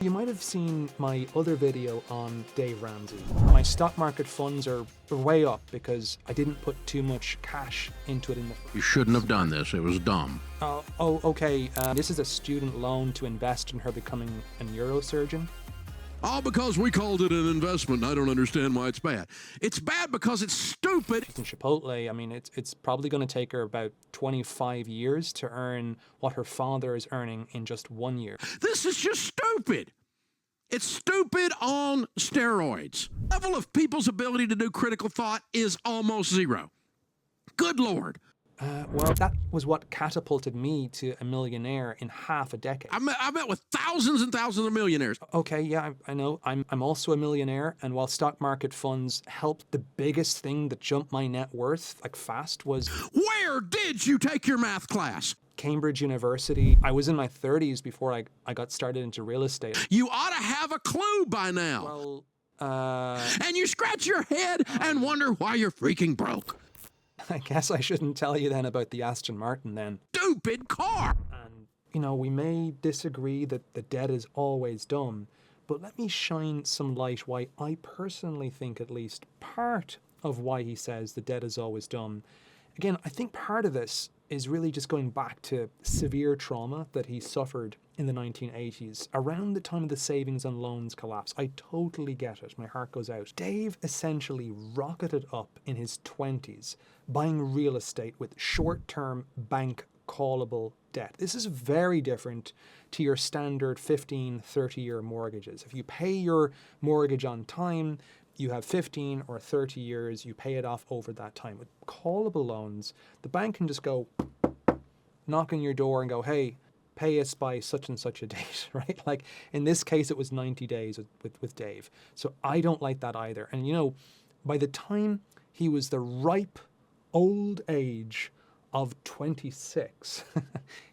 You might have seen my other video on Dave Ramsey. My stock market funds are way up because I didn't put too much cash into it in the first place. You shouldn't have done this. It was dumb. Okay. This is a student loan to invest in her becoming a neurosurgeon. All because we called it an investment. I don't understand why it's bad. It's bad because it's stupid. In Chipotle, I mean, it's probably going to take her about 25 years to earn what her father is earning in just 1 year. This is just stupid. It's stupid on steroids. The level of people's ability to do critical thought is almost zero. Good Lord. Well, that was what catapulted me to a millionaire in half a decade. I met with thousands and thousands of millionaires. Okay, yeah, I know. I'm also a millionaire, and while stock market funds helped, the biggest thing that jumped my net worth, like fast, was... Where did you take your math class? Cambridge University. I was in my 30s before I got started into real estate. You ought to have a clue by now. Well, And you scratch your head and wonder why you're freaking broke. I guess I shouldn't tell you then about the Aston Martin then. Stupid car! And, you know, we may disagree that the debt is always dumb, but let me shine some light why I personally think at least part of why he says the debt is always dumb. Again, I think part of this is really just going back to severe trauma that he suffered in the 1980s, around the time of the savings and loans collapse. I totally get it. My heart goes out. Dave essentially rocketed up in his 20s, buying real estate with short-term bank callable debt. This is very different to your standard 15, 30-year mortgages. If you pay your mortgage on time, you have 15 or 30 years, you pay it off over that time. With callable loans, the bank can just go knock on your door and go, hey, pay us by such and such a date, right? Like in this case, it was 90 days with Dave. So I don't like that either. And you know, by the time he was the ripe old age of 26,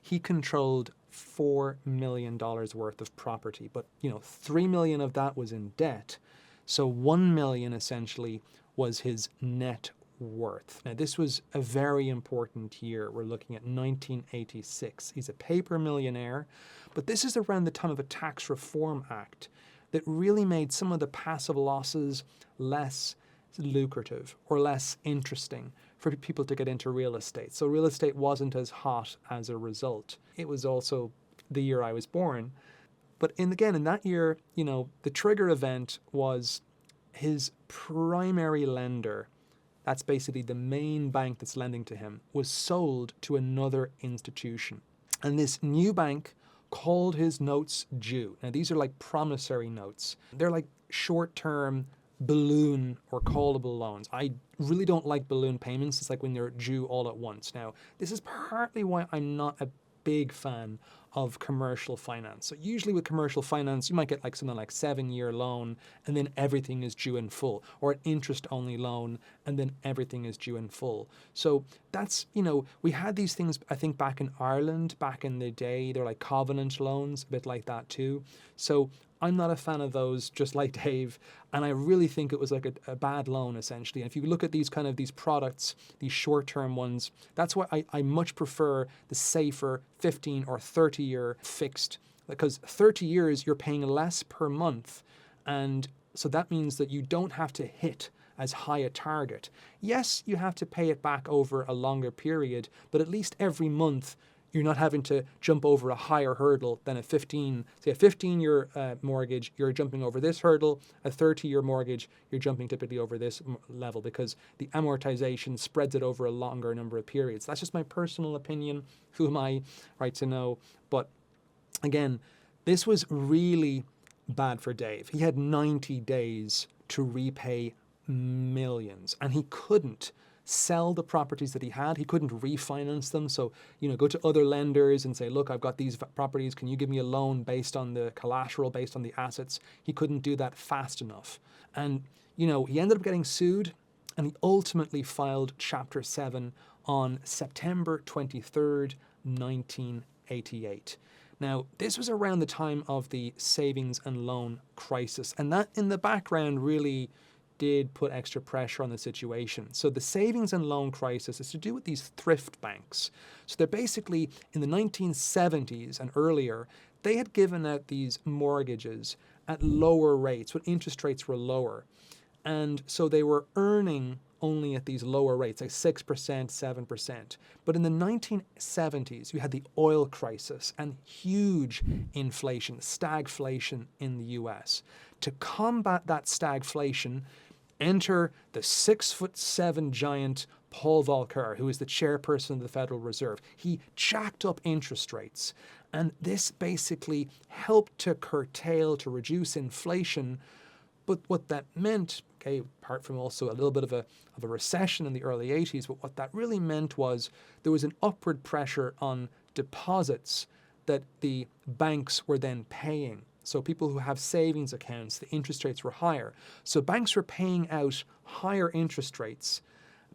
he controlled $4 million worth of property. But you know, 3 million of that was in debt. So 1 million essentially was his net worth. Now this was a very important year. We're looking at 1986. He's a paper millionaire, but this is around the time of a tax reform act that really made some of the passive losses less lucrative or less interesting for people to get into real estate. So real estate wasn't as hot as a result. It was also the year I was born. But in that year, you know, the trigger event was his primary lender, that's basically the main bank that's lending to him, was sold to another institution. And this new bank called his notes due. Now, these are like promissory notes. They're like short-term balloon or callable loans. I really don't like balloon payments. It's like when they're due all at once. Now, this is partly why I'm not a big fan of commercial finance. So usually with commercial finance, you might get like something like 7-year loan and then everything is due in full, or an interest-only loan and then everything is due in full. So that's, you know, we had these things, I think, back in Ireland, back in the day. They're like covenant loans, a bit like that too. So I'm not a fan of those, just like Dave, and I really think it was like a bad loan, essentially. And if you look at these products, these short-term ones, that's why I much prefer the safer 15 or 30-year fixed, because 30 years you're paying less per month, and so that means that you don't have to hit as high a target. Yes, you have to pay it back over a longer period, but at least every month you're not having to jump over a higher hurdle than a 15-year mortgage, you're jumping over this hurdle. A 30-year mortgage, you're jumping typically over this level because the amortization spreads it over a longer number of periods. That's just my personal opinion. Who am I, right, to know? But again, this was really bad for Dave. He had 90 days to repay millions, and he couldn't sell the properties that he had. He couldn't refinance them. So, you know, go to other lenders and say, look, I've got these properties. Can you give me a loan based on the collateral, based on the assets? He couldn't do that fast enough. And, you know, he ended up getting sued, and he ultimately filed Chapter 7 on September 23rd, 1988. Now, this was around the time of the savings and loan crisis, and that in the background really did put extra pressure on the situation. So the savings and loan crisis is to do with these thrift banks. So they're basically, in the 1970s and earlier, they had given out these mortgages at lower rates, when interest rates were lower. And so they were earning only at these lower rates, like 6%, 7%. But in the 1970s, you had the oil crisis and huge inflation, stagflation in the US. To combat that stagflation, enter the 6'7" giant Paul Volcker, who is the chairperson of the Federal Reserve. He jacked up interest rates. And this basically helped to curtail, to reduce inflation. But what that meant, okay, apart from also a little bit of a recession in the early 80s, but what that really meant was there was an upward pressure on deposits that the banks were then paying. So people who have savings accounts, the interest rates were higher. So banks were paying out higher interest rates,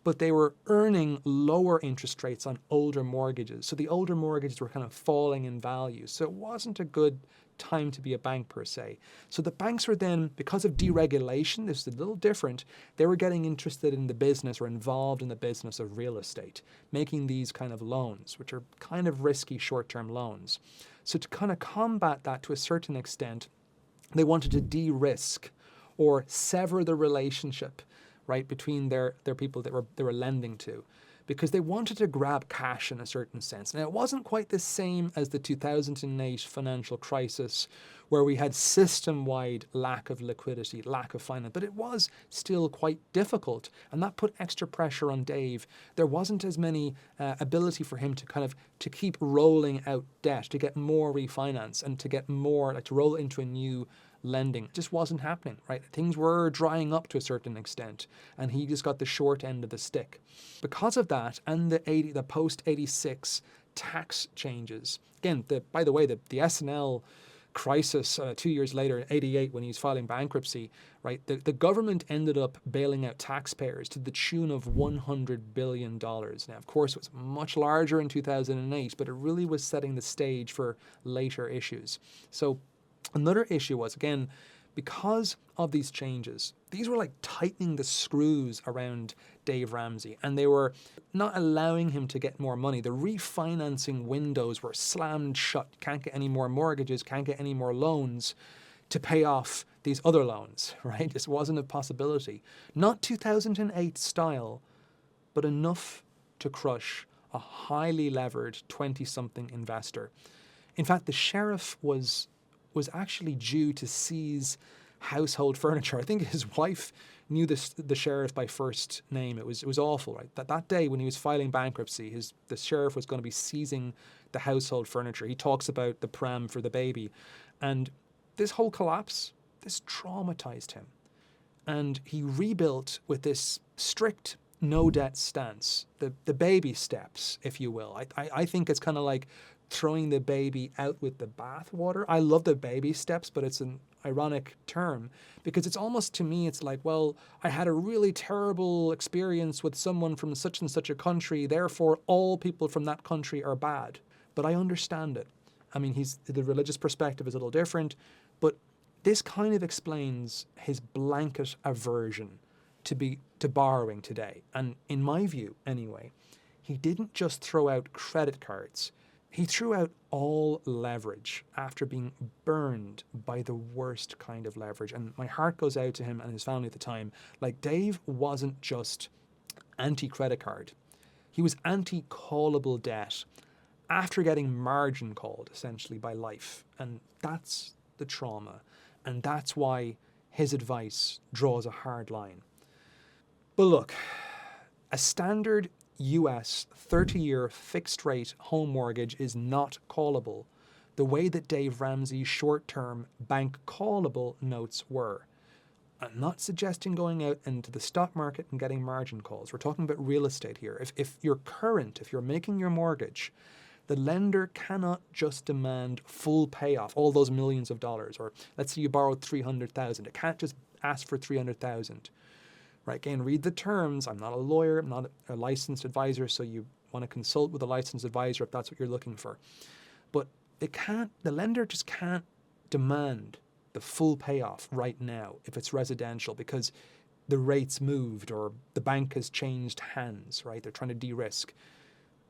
but they were earning lower interest rates on older mortgages. So the older mortgages were kind of falling in value. So it wasn't a good time to be a bank per se. So the banks were then, because of deregulation, this is a little different, they were getting interested in the business or involved in the business of real estate, making these kind of loans, which are kind of risky short-term loans. So to kind of combat that to a certain extent, they wanted to de-risk or sever the relationship, right, between their people that they were lending to, because they wanted to grab cash in a certain sense. Now, it wasn't quite the same as the 2008 financial crisis, where we had system-wide lack of liquidity, lack of finance, but it was still quite difficult, and that put extra pressure on Dave. There wasn't as many ability for him to keep rolling out debt, to get more refinance, and to get more, like to roll into a new lending. It just wasn't happening, right? Things were drying up to a certain extent, and he just got the short end of the stick. Because of that, and the post-86 tax changes, again, by the way, the SNL crisis 2 years later, in 88, when he was filing bankruptcy, right, the government ended up bailing out taxpayers to the tune of $100 billion. Now, of course, it was much larger in 2008, but it really was setting the stage for later issues. So another issue was, again, because of these changes, these were like tightening the screws around Dave Ramsey, and they were not allowing him to get more money. The refinancing windows were slammed shut. Can't get any more mortgages, can't get any more loans to pay off these other loans, right? This wasn't a possibility. Not 2008 style, but enough to crush a highly levered 20-something investor. In fact, the sheriff was actually due to seize household furniture. I think his wife knew the sheriff by first name. It was awful, right? That day when he was filing bankruptcy, the sheriff was going to be seizing the household furniture. He talks about the pram for the baby. And this whole collapse, this traumatized him. And he rebuilt with this strict no-debt stance, the baby steps, if you will. I think it's kind of like throwing the baby out with the bathwater. I love the baby steps, but it's an ironic term because it's almost, to me, it's like, well, I had a really terrible experience with someone from such and such a country, therefore all people from that country are bad. But I understand it. I mean, the religious perspective is a little different, but this kind of explains his blanket aversion to borrowing today. And in my view, anyway, he didn't just throw out credit cards. He threw out all leverage after being burned by the worst kind of leverage. And my heart goes out to him and his family at the time. Like, Dave wasn't just anti-credit card. He was anti-callable debt after getting margin called, essentially, by life. And that's the trauma. And that's why his advice draws a hard line. But look, a standard US 30-year fixed-rate home mortgage is not callable the way that Dave Ramsey's short-term bank callable notes were. I'm not suggesting going out into the stock market and getting margin calls. We're talking about real estate here. If you're making your mortgage, the lender cannot just demand full payoff, all those millions of dollars, or let's say you borrowed $300,000. It can't just ask for $300,000. Right, again, read the terms. I'm not a lawyer, I'm not a licensed advisor, so you want to consult with a licensed advisor if that's what you're looking for. But the lender just can't demand the full payoff right now if it's residential because the rates moved or the bank has changed hands, right? They're trying to de-risk.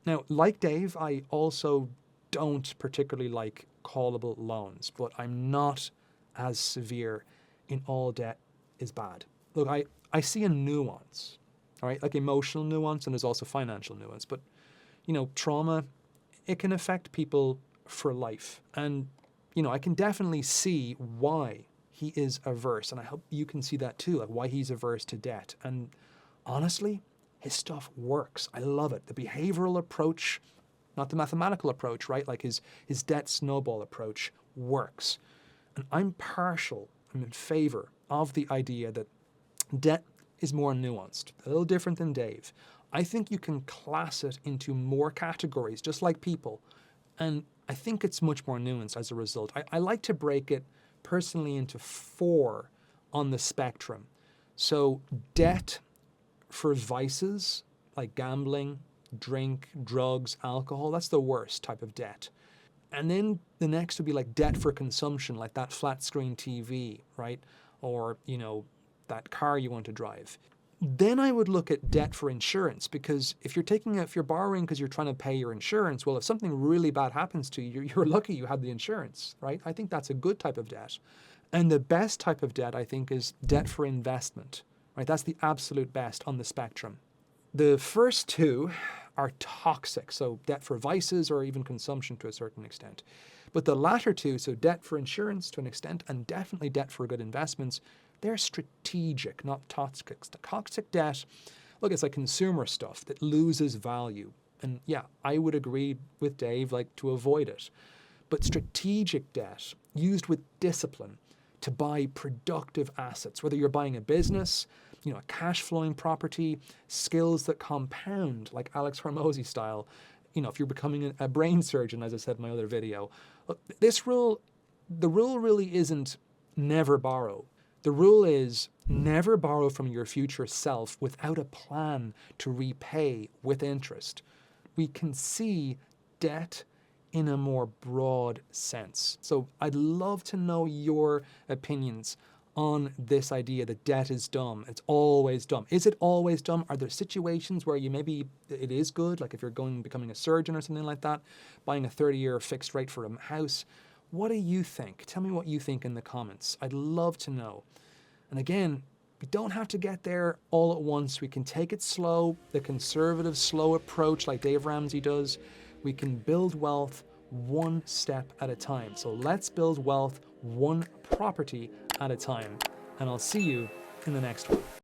Now, like Dave, I also don't particularly like callable loans, but I'm not as severe in all debt is bad. Look, I see a nuance, all right, like emotional nuance, and there's also financial nuance. But, you know, trauma, it can affect people for life. And, you know, I can definitely see why he is averse. And I hope you can see that too, like why he's averse to debt. And honestly, his stuff works. I love it. The behavioral approach, not the mathematical approach, right? Like his debt snowball approach works. And I'm in favor of the idea that debt is more nuanced, a little different than Dave. I think you can class it into more categories, just like people. And I think it's much more nuanced as a result. I like to break it personally into 4 on the spectrum. So debt for vices like gambling, drink, drugs, alcohol, that's the worst type of debt. And then the next would be like debt for consumption, like that flat screen TV, right? Or, you know, that car you want to drive. Then I would look at debt for insurance, because if you're borrowing because you're trying to pay your insurance, well, if something really bad happens to you, you're lucky you had the insurance, right? I think that's a good type of debt. And the best type of debt, I think, is debt for investment, right? That's the absolute best on the spectrum. The first 2 are toxic, so debt for vices or even consumption to a certain extent. But the latter 2, so debt for insurance to an extent, and definitely debt for good investments, they're strategic, not toxic. Toxic debt, look, it's like consumer stuff that loses value. And yeah, I would agree with Dave, like, to avoid it. But strategic debt, used with discipline to buy productive assets, whether you're buying a business, you know, a cash flowing property, skills that compound, like Alex Hormozy style, you know, if you're becoming a brain surgeon, as I said in my other video. Look, the rule really isn't never borrow. The rule is never borrow from your future self without a plan to repay with interest. We can see debt in a more broad sense. So I'd love to know your opinions on this idea that debt is dumb. It's always dumb. Is it always dumb? Are there situations where maybe it is good, like if you're becoming a surgeon or something like that, buying a 30-year fixed rate for a house? What do you think? Tell me what you think in the comments. I'd love to know. And again, we don't have to get there all at once. We can take it slow, the conservative, slow approach like Dave Ramsey does. We can build wealth one step at a time. So let's build wealth one property at a time. And I'll see you in the next one.